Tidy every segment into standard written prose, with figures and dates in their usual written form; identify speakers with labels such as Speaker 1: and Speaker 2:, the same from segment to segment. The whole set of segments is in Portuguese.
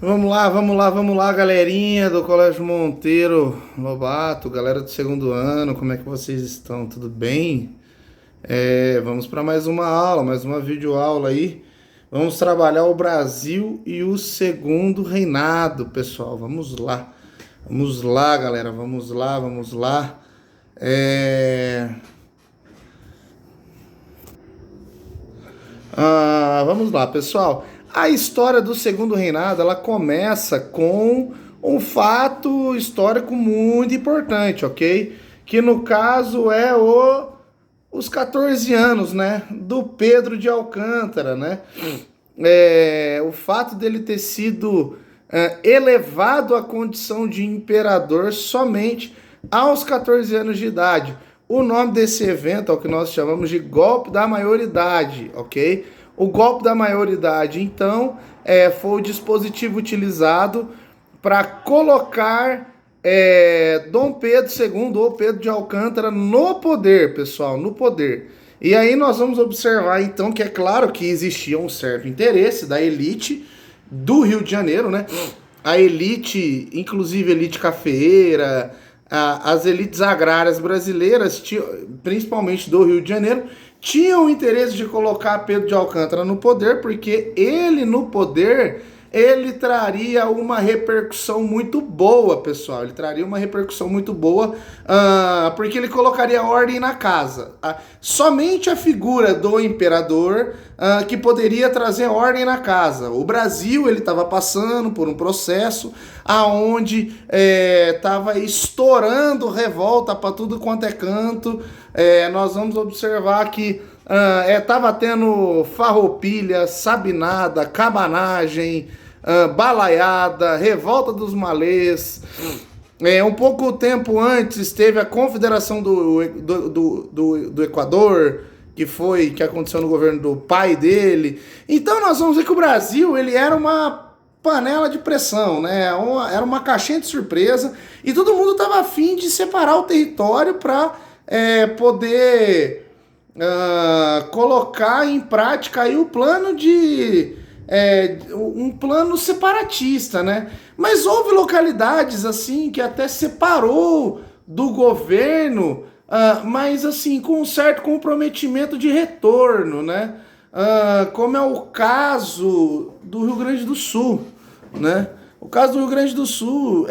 Speaker 1: Vamos lá, vamos lá, vamos lá, galerinha do Colégio Monteiro Lobato, galera do segundo ano, como é que vocês estão? Tudo bem? Vamos para mais uma aula, mais uma videoaula aí. Vamos trabalhar o Brasil e o segundo reinado, pessoal. Vamos lá, galera, vamos lá, vamos lá. Vamos lá, pessoal. A história do segundo reinado, ela começa com um fato histórico muito importante, ok? Que no caso é os 14 anos, né? Do Pedro de Alcântara, né? O fato dele ter sido elevado à condição de imperador somente aos 14 anos de idade. O nome desse evento é o que nós chamamos de golpe da maioridade, ok? O golpe da maioridade, então, foi o dispositivo utilizado para colocar Dom Pedro II ou Pedro de Alcântara no poder, pessoal, no poder. E aí nós vamos observar, então, que é claro que existia um certo interesse da elite do Rio de Janeiro, né? A elite, inclusive elite cafeeira, as elites agrárias brasileiras, principalmente do Rio de Janeiro, tinham o interesse de colocar Pedro de Alcântara no poder, porque ele no poder, ele traria uma repercussão muito boa, pessoal. Ele traria uma repercussão muito boa, porque ele colocaria ordem na casa. Somente a figura do imperador que poderia trazer ordem na casa. O Brasil, ele estava passando por um processo aonde estava estourando revolta para tudo quanto é canto. Nós vamos observar que estava tendo farroupilha, sabinada, cabanagem, balaiada, revolta dos malês. Um pouco tempo antes teve a Confederação do Equador, que aconteceu no governo do pai dele. Então nós vamos ver que o Brasil, ele era uma panela de pressão, né? Era uma caixinha de surpresa e todo mundo estava afim de separar o território para poder colocar em prática aí o plano um plano separatista, né? Mas houve localidades assim que até separou do governo, mas assim com um certo comprometimento de retorno, né? Como é o caso do Rio Grande do Sul, né? O caso do Rio Grande do Sul,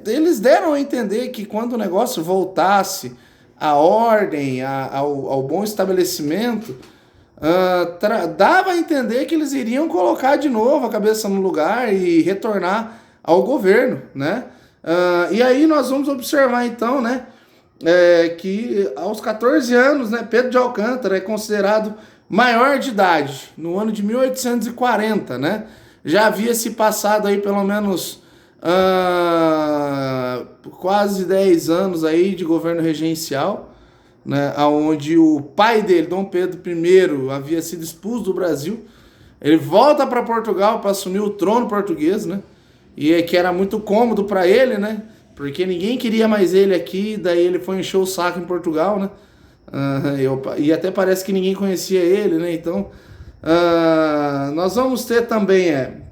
Speaker 1: eles deram a entender que quando o negócio voltasse à ordem, ao bom estabelecimento, dava a entender que eles iriam colocar de novo a cabeça no lugar e retornar ao governo, né? E aí nós vamos observar então, né, que aos 14 anos, né, Pedro de Alcântara é considerado maior de idade, no ano de 1840, né? Já havia se passado aí pelo menos quase 10 anos aí de governo regencial, né, onde o pai dele, Dom Pedro I, havia sido expulso do Brasil. Ele volta para Portugal para assumir o trono português, né? E que era muito cômodo para ele, né? Porque ninguém queria mais ele aqui, daí ele foi encher o saco em Portugal, né? E até parece que ninguém conhecia ele, né? Então, nós vamos ter também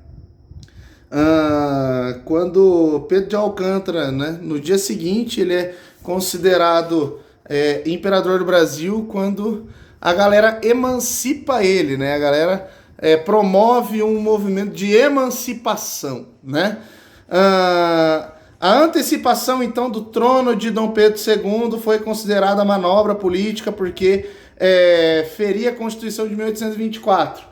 Speaker 1: quando Pedro de Alcântara, né, no dia seguinte, ele é considerado imperador do Brasil quando a galera emancipa ele, né? A galera promove um movimento de emancipação, né? A antecipação, então, do trono de Dom Pedro II foi considerada manobra política porque feria a Constituição de 1824.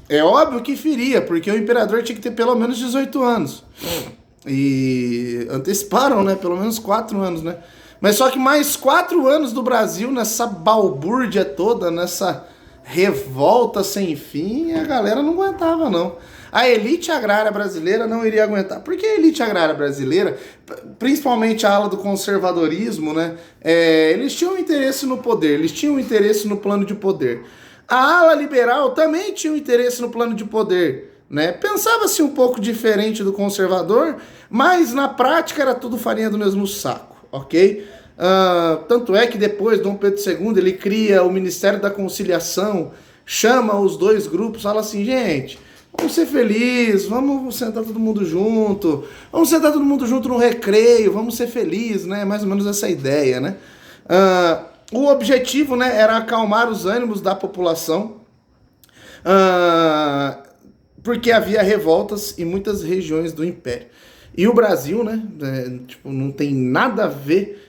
Speaker 1: É óbvio que feria, porque o imperador tinha que ter pelo menos 18 anos. E anteciparam, né? Pelo menos 4 anos, né? Mas só que mais 4 anos do Brasil nessa balbúrdia toda, nessa revolta sem fim, a galera não aguentava, não. A elite agrária brasileira não iria aguentar. Porque a elite agrária brasileira, principalmente a ala do conservadorismo, né? Eles tinham interesse no poder, eles tinham interesse no plano de poder. A ala liberal também tinha interesse no plano de poder, né? Pensava-se um pouco diferente do conservador, mas na prática era tudo farinha do mesmo saco, ok? Tanto é que depois Dom Pedro II ele cria o Ministério da Conciliação, chama os dois grupos, fala assim, gente, Vamos ser felizes, vamos sentar todo mundo junto, vamos sentar todo mundo junto no recreio, vamos ser felizes, né? Mais ou menos essa ideia, né? O objetivo, né, era acalmar os ânimos da população, porque havia revoltas em muitas regiões do Império. E o Brasil, né, tipo, não tem nada a ver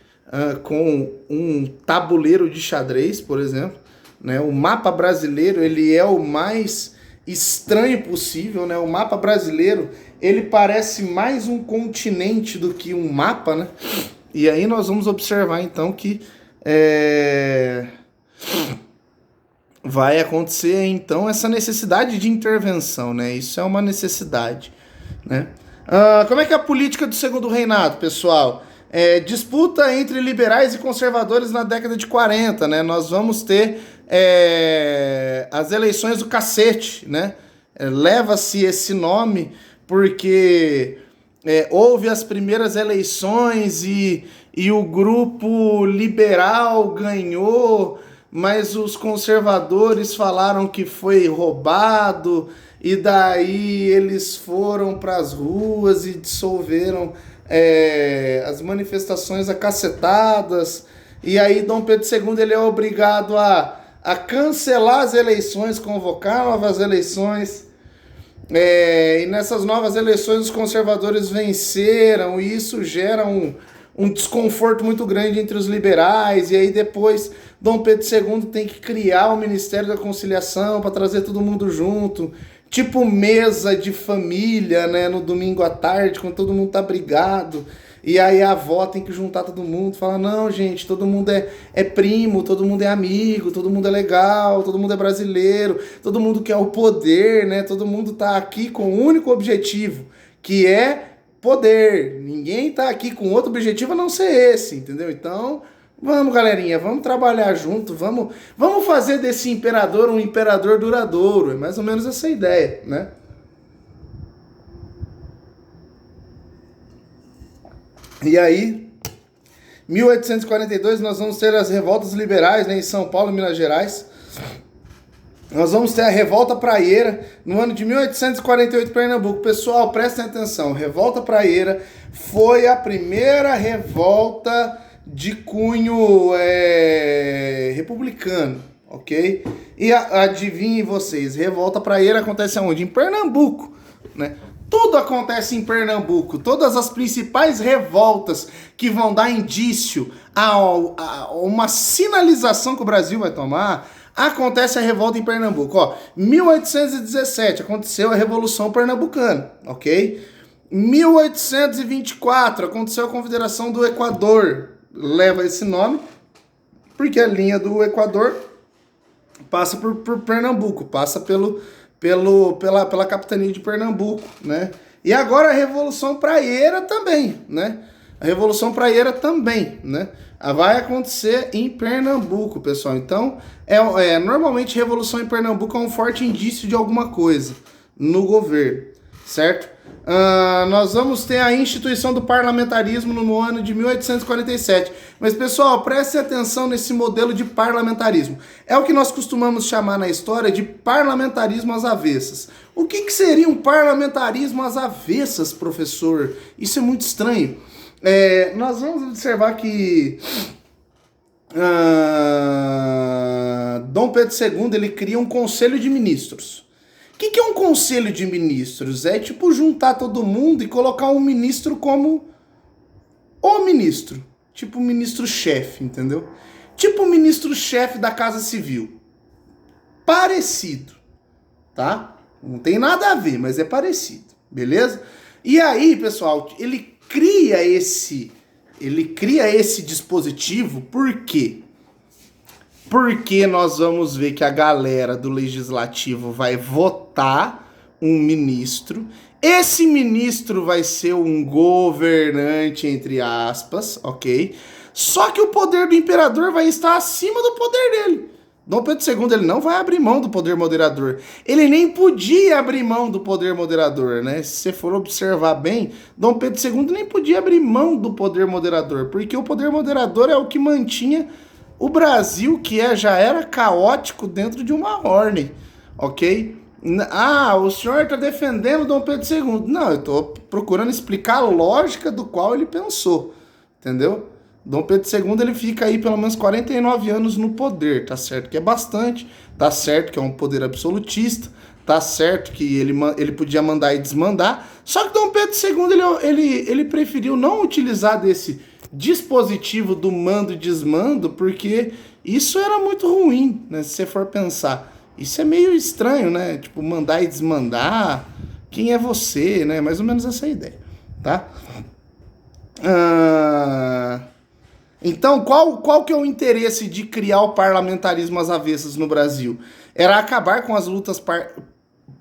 Speaker 1: com um tabuleiro de xadrez, por exemplo, né? O mapa brasileiro, ele é o mais estranho possível, né? O mapa brasileiro, ele parece mais um continente do que um mapa, né? E aí nós vamos observar, então, que vai acontecer, então, essa necessidade de intervenção, né? Isso é uma necessidade, né? Como é que é a política do segundo reinado, pessoal? Disputa entre liberais e conservadores na década de 40, né? Nós vamos ter as eleições do cacete, né? Leva-se esse nome porque houve as primeiras eleições e o grupo liberal ganhou, mas os conservadores falaram que foi roubado, e daí eles foram para as ruas e dissolveram as manifestações acacetadas, e aí Dom Pedro II ele é obrigado a cancelar as eleições, convocar novas eleições, e nessas novas eleições os conservadores venceram, e isso gera um desconforto muito grande entre os liberais, e aí depois Dom Pedro II tem que criar o Ministério da Conciliação para trazer todo mundo junto, tipo mesa de família, né, no domingo à tarde, quando todo mundo tá brigado, e aí a avó tem que juntar todo mundo, fala, não, gente, todo mundo é primo, todo mundo é amigo, todo mundo é legal, todo mundo é brasileiro, todo mundo quer o poder, né, todo mundo tá aqui com o único objetivo, que é poder, ninguém tá aqui com outro objetivo a não ser esse, entendeu? Então, vamos, galerinha, vamos trabalhar junto, vamos fazer desse imperador um imperador duradouro, é mais ou menos essa ideia, né? E aí, 1842, nós vamos ter as revoltas liberais, né, em São Paulo e Minas Gerais. Nós vamos ter a Revolta Praieira no ano de 1848 em Pernambuco. Pessoal, prestem atenção. Revolta Praieira foi a primeira revolta de cunho republicano, ok? E adivinhem vocês, Revolta Praieira acontece aonde? Em Pernambuco, né? Tudo acontece em Pernambuco. Todas as principais revoltas que vão dar indício a uma sinalização que o Brasil vai tomar, acontece a revolta em Pernambuco. Ó, 1817 aconteceu a Revolução Pernambucana, ok? 1824 aconteceu a Confederação do Equador. Leva esse nome porque a linha do Equador passa por Pernambuco, passa pela capitania de Pernambuco, né? E agora a Revolução Praieira também, né? A Revolução Praieira também, né? Vai acontecer em Pernambuco, pessoal. Então, normalmente Revolução em Pernambuco é um forte indício de alguma coisa no governo, certo? Nós vamos ter a instituição do parlamentarismo no ano de 1847. Mas, pessoal, prestem atenção nesse modelo de parlamentarismo. É o que nós costumamos chamar na história de parlamentarismo às avessas. O que seria um parlamentarismo às avessas, professor? Isso é muito estranho. Nós vamos observar que Dom Pedro II ele cria um conselho de ministros. O que é um conselho de ministros? É tipo juntar todo mundo e colocar um ministro como o ministro. Tipo o ministro-chefe, entendeu? Tipo o ministro-chefe da Casa Civil. Parecido, tá? Não tem nada a ver, mas é parecido, beleza? E aí, pessoal, ele cria esse dispositivo, por quê? Porque nós vamos ver que a galera do legislativo vai votar um ministro. Esse ministro vai ser um governante, entre aspas, ok? Só que o poder do imperador vai estar acima do poder dele. Dom Pedro II ele não vai abrir mão do poder moderador. Ele nem podia abrir mão do poder moderador, né? Se você for observar bem, Dom Pedro II nem podia abrir mão do poder moderador, porque o poder moderador é o que mantinha o Brasil, que já era caótico dentro de uma ordem, ok? Ah, o senhor está defendendo Dom Pedro II. Não, eu estou procurando explicar a lógica do qual ele pensou, entendeu? Dom Pedro II ele fica aí pelo menos 49 anos no poder, tá certo que é bastante, tá certo que é um poder absolutista, tá certo que ele podia mandar e desmandar, só que Dom Pedro II ele preferiu não utilizar desse dispositivo do mando e desmando, porque isso era muito ruim, né, se você for pensar. Isso é meio estranho, né? Tipo, mandar e desmandar. Quem é você, né? Mais ou menos essa ideia, tá? Então, qual que é o interesse de criar o parlamentarismo às avessas no Brasil? Era acabar com as lutas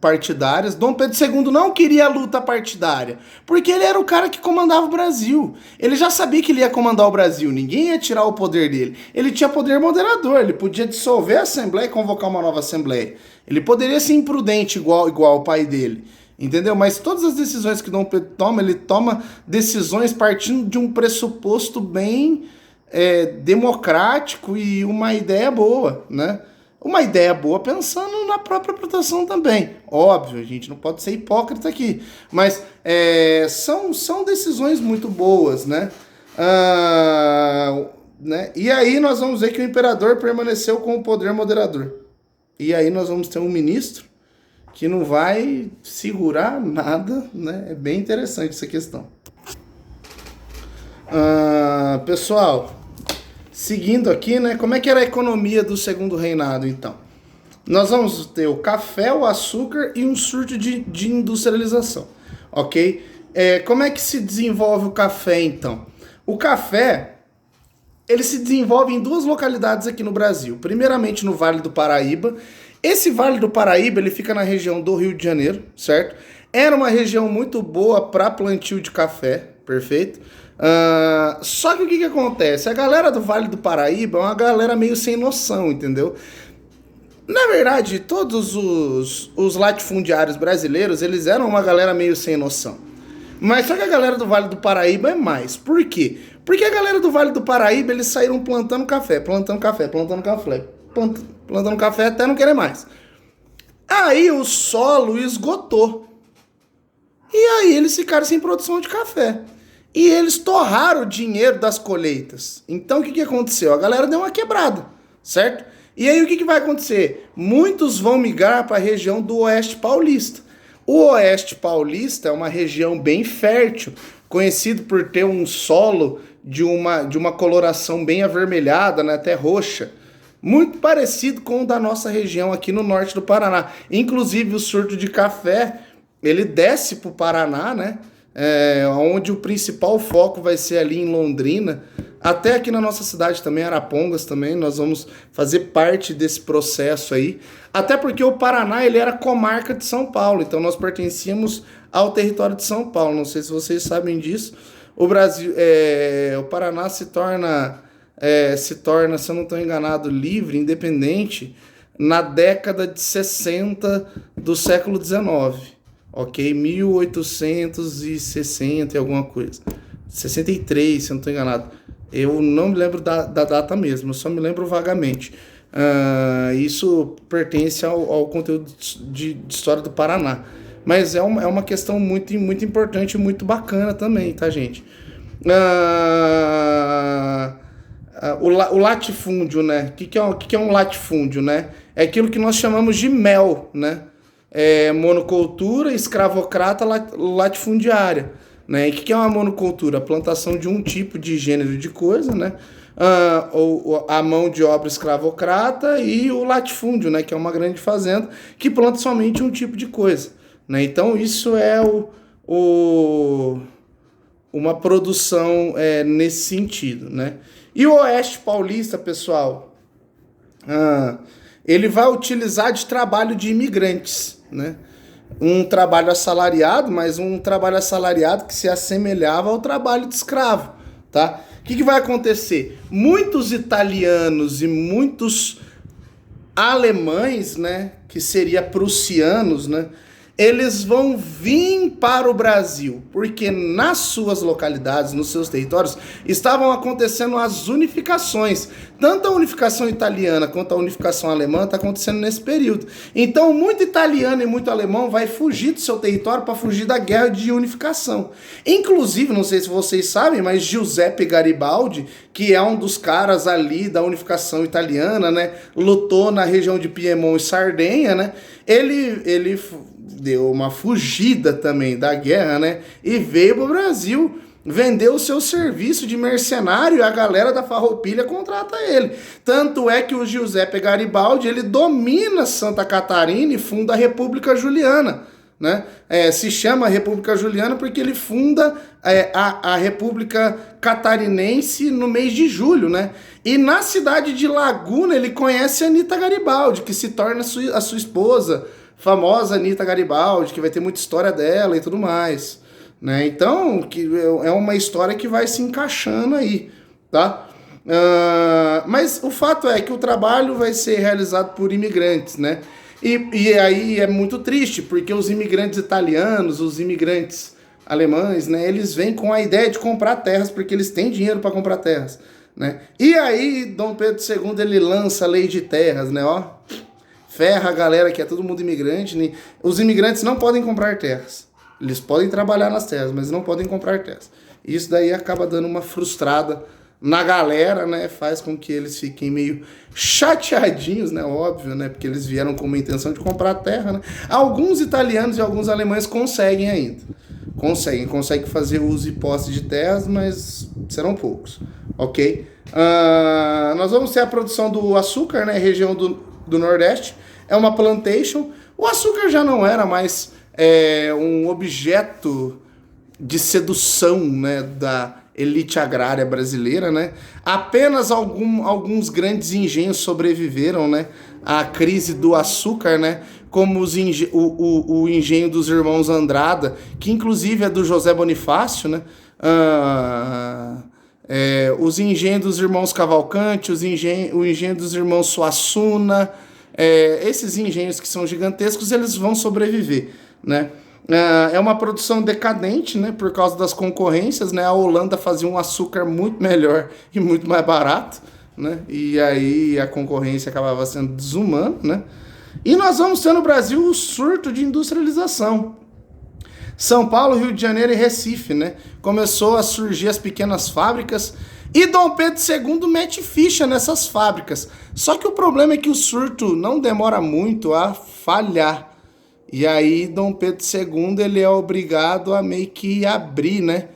Speaker 1: partidárias. Dom Pedro II não queria luta partidária, porque ele era o cara que comandava o Brasil. Ele já sabia que ele ia comandar o Brasil, ninguém ia tirar o poder dele. Ele tinha poder moderador, ele podia dissolver a Assembleia e convocar uma nova Assembleia. Ele poderia ser imprudente igual o pai dele, entendeu? Mas todas as decisões que Dom Pedro toma, ele toma decisões partindo de um pressuposto bem democrático e uma ideia boa, né? Uma ideia boa pensando na própria proteção também. Óbvio, a gente não pode ser hipócrita aqui. Mas são decisões muito boas, né? Né? E aí nós vamos ver que o imperador permaneceu com o poder moderador. E aí nós vamos ter um ministro que não vai segurar nada, né? É bem interessante essa questão. Pessoal... Seguindo aqui, né? Como é que era a economia do Segundo Reinado, então? Nós vamos ter o café, o açúcar e um surto de industrialização, ok? Como é que se desenvolve o café, então? O café, ele se desenvolve em duas localidades aqui no Brasil. Primeiramente no Vale do Paraíba. Esse Vale do Paraíba, ele fica na região do Rio de Janeiro, certo? Era uma região muito boa para plantio de café, perfeito? Só que o que acontece? A galera do Vale do Paraíba é uma galera meio sem noção, entendeu? Na verdade, todos os latifundiários brasileiros, eles eram uma galera meio sem noção. Mas só que a galera do Vale do Paraíba é mais. Por quê? Porque a galera do Vale do Paraíba, eles saíram plantando café até não querer mais. Aí o solo esgotou. E aí eles ficaram sem produção de café. E eles torraram o dinheiro das colheitas. Então o que aconteceu? A galera deu uma quebrada, certo? E aí o que vai acontecer? Muitos vão migrar para a região do Oeste Paulista. O Oeste Paulista é uma região bem fértil, conhecido por ter um solo de uma coloração bem avermelhada, né, até roxa. Muito parecido com o da nossa região aqui no norte do Paraná. Inclusive o surto de café, ele desce para o Paraná, né? Onde o principal foco vai ser ali em Londrina, até aqui na nossa cidade também, Arapongas também, nós vamos fazer parte desse processo aí, até porque o Paraná ele era comarca de São Paulo, então nós pertencíamos ao território de São Paulo, não sei se vocês sabem disso. O Brasil, o Paraná se torna, se eu não estou enganado, livre, independente, na década de 60 do século XIX. Ok, 1860 e alguma coisa. 63, se eu não estou enganado. Eu não me lembro da data mesmo, eu só me lembro vagamente. Isso pertence ao conteúdo de história do Paraná. Mas é uma questão muito, muito importante e muito bacana também, tá, gente? O latifúndio, né? O que é um latifúndio, né? É aquilo que nós chamamos de mel, né? Monocultura, escravocrata, latifundiária, né? E o que é uma monocultura? A plantação de um tipo de gênero de coisa, né? A mão de obra escravocrata e o latifúndio, né? Que é uma grande fazenda que planta somente um tipo de coisa, né? Então isso é uma produção nesse sentido, né? E o Oeste Paulista, pessoal, ele vai utilizar de trabalho de imigrantes, né? Um trabalho assalariado, mas um trabalho assalariado que se assemelhava ao trabalho de escravo, tá? O que vai acontecer? Muitos italianos e muitos alemães, né, que seria prussianos, né, eles vão vir para o Brasil, porque nas suas localidades, nos seus territórios, estavam acontecendo as unificações. Tanto a unificação italiana quanto a unificação alemã está acontecendo nesse período. Então, muito italiano e muito alemão vai fugir do seu território para fugir da guerra de unificação. Inclusive, não sei se vocês sabem, mas Giuseppe Garibaldi, que é um dos caras ali da unificação italiana, né, lutou na região de Piemonte e Sardenha, né, ele deu uma fugida também da guerra, né, e veio para o Brasil, vendeu o seu serviço de mercenário e a galera da Farroupilha contrata ele. Tanto é que o Giuseppe Garibaldi, ele domina Santa Catarina e funda a República Juliana, né? Se chama República Juliana porque ele funda a República Catarinense no mês de julho, né? E na cidade de Laguna ele conhece a Anita Garibaldi, que se torna a sua esposa, famosa Anita Garibaldi, que vai ter muita história dela e tudo mais, né? Então, é uma história que vai se encaixando aí, tá? Mas o fato é que o trabalho vai ser realizado por imigrantes, né? E aí é muito triste, porque os imigrantes italianos, os imigrantes alemães, né, eles vêm com a ideia de comprar terras, porque eles têm dinheiro para comprar terras, né? E aí Dom Pedro II, ele lança a lei de terras, né, ó, ferra a galera que é todo mundo imigrante, né? Os imigrantes não podem comprar terras, eles podem trabalhar nas terras, mas não podem comprar terras. Isso daí acaba dando uma frustrada na galera, né, faz com que eles fiquem meio chateadinhos, né, óbvio, né, porque eles vieram com uma intenção de comprar terra, né. Alguns italianos e alguns alemães conseguem ainda, conseguem fazer uso e posse de terras, mas serão poucos, ok? Nós vamos ter a produção do açúcar, né, região do Nordeste, é uma plantation. O açúcar já não era mais um objeto de sedução, né, da elite agrária brasileira, né? Apenas alguns grandes engenhos sobreviveram, né, à crise do açúcar, né? Como o engenho dos irmãos Andrada, que inclusive é do José Bonifácio, né? Os engenhos dos irmãos Cavalcante, o engenho dos irmãos Suassuna, esses engenhos que são gigantescos, eles vão sobreviver, né? É uma produção decadente, né, por causa das concorrências, né? A Holanda fazia um açúcar muito melhor e muito mais barato, né? E aí a concorrência acabava sendo desumana, né? E nós vamos ter no Brasil o surto de industrialização. São Paulo, Rio de Janeiro e Recife, né? Começou a surgir as pequenas fábricas e Dom Pedro II mete ficha nessas fábricas. Só que o problema é que o surto não demora muito a falhar. E aí Dom Pedro II, ele é obrigado a meio que abrir, né?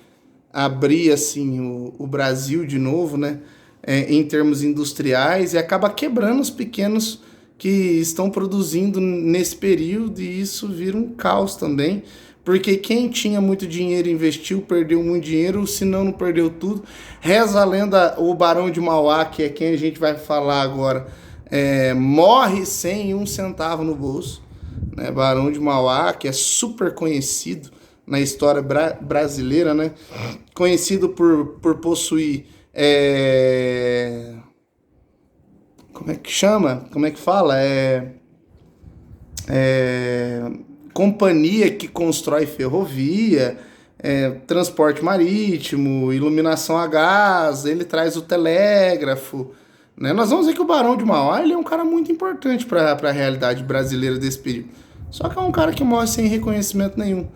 Speaker 1: Abrir, assim, o Brasil de novo, né? Em termos industriais, e acaba quebrando os pequenos que estão produzindo nesse período, e isso vira um caos também, porque quem tinha muito dinheiro investiu, perdeu muito dinheiro, se não perdeu tudo. Reza a lenda, o Barão de Mauá, que é quem a gente vai falar agora, morre sem um centavo no bolso. Né, Barão de Mauá, que é super conhecido na história brasileira, né? Conhecido por possuir como é que chama? Como é que fala? Companhia que constrói ferrovia, transporte marítimo, iluminação a gás, ele traz o telégrafo, né? Nós vamos ver que o Barão de Mauá, ele é um cara muito importante para a realidade brasileira desse período. Só que é um cara que morre sem reconhecimento nenhum,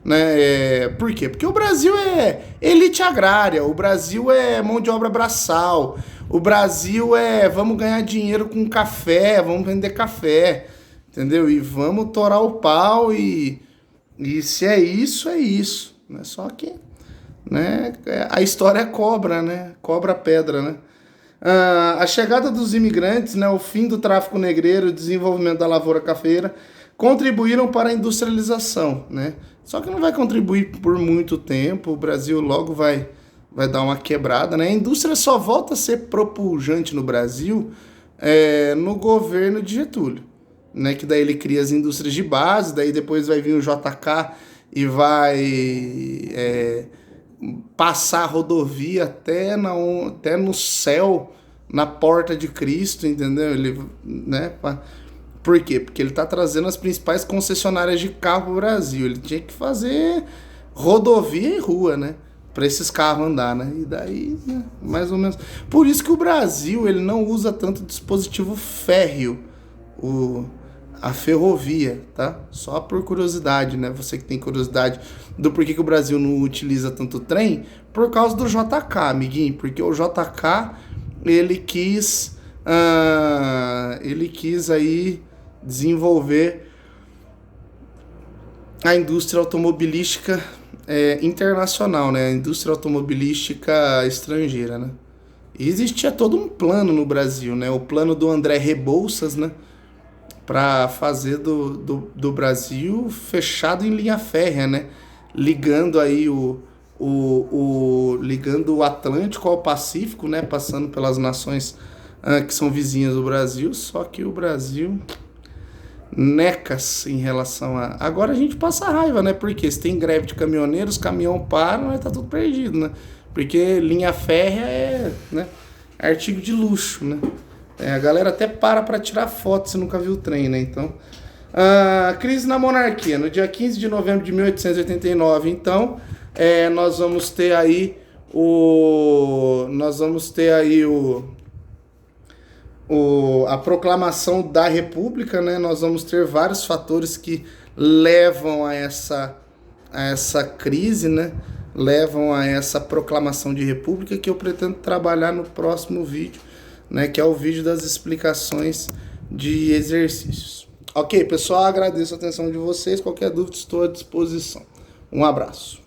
Speaker 1: né? Por quê? Porque o Brasil é elite agrária, o Brasil é mão de obra braçal, o Brasil vamos ganhar dinheiro com café, vamos vender café, entendeu? E vamos torar o pau e se é isso, é isso, né? Só que, né, a história cobra, né? Cobra pedra, né? A chegada dos imigrantes, né, o fim do tráfico negreiro, o desenvolvimento da lavoura cafeira contribuíram para a industrialização, né? Só que não vai contribuir por muito tempo, o Brasil logo vai dar uma quebrada, né? A indústria só volta a ser propulsante no Brasil no governo de Getúlio, né? Que daí ele cria as indústrias de base, daí depois vai vir o JK e vai passar a rodovia até no céu, na porta de Cristo, entendeu? Ele, né, Por quê? Porque ele está trazendo as principais concessionárias de carro para o Brasil. Ele tinha que fazer rodovia e rua, né? Para esses carros andar, né? E daí, né? Mais ou menos. Por isso que o Brasil ele não usa tanto dispositivo férreo, a ferrovia, tá? Só por curiosidade, né? Você que tem curiosidade do porquê que o Brasil não utiliza tanto trem, por causa do JK, amiguinho. Porque o JK, ele quis aí desenvolver a indústria automobilística internacional, né? A indústria automobilística estrangeira, né? E existia todo um plano no Brasil, né? O plano do André Rebouças, né? Para fazer do Brasil fechado em linha férrea, né? Ligando aí ligando o Atlântico ao Pacífico, né? Passando pelas nações que são vizinhas do Brasil, só que o Brasil necas em relação a... Agora a gente passa raiva, né? Porque se tem greve de caminhoneiros, caminhão para, mas tá tudo perdido, né? Porque linha férrea é, né, artigo de luxo, né? A galera até para tirar foto se nunca viu o trem, né? Então, crise na monarquia, no dia 15 de novembro de 1889, então, nós vamos ter aí a proclamação da República, né? Nós vamos ter vários fatores que levam a essa crise, né? Levam a essa proclamação de República, que eu pretendo trabalhar no próximo vídeo, né? Que é o vídeo das explicações de exercícios. Ok, pessoal, agradeço a atenção de vocês. Qualquer dúvida, estou à disposição. Um abraço.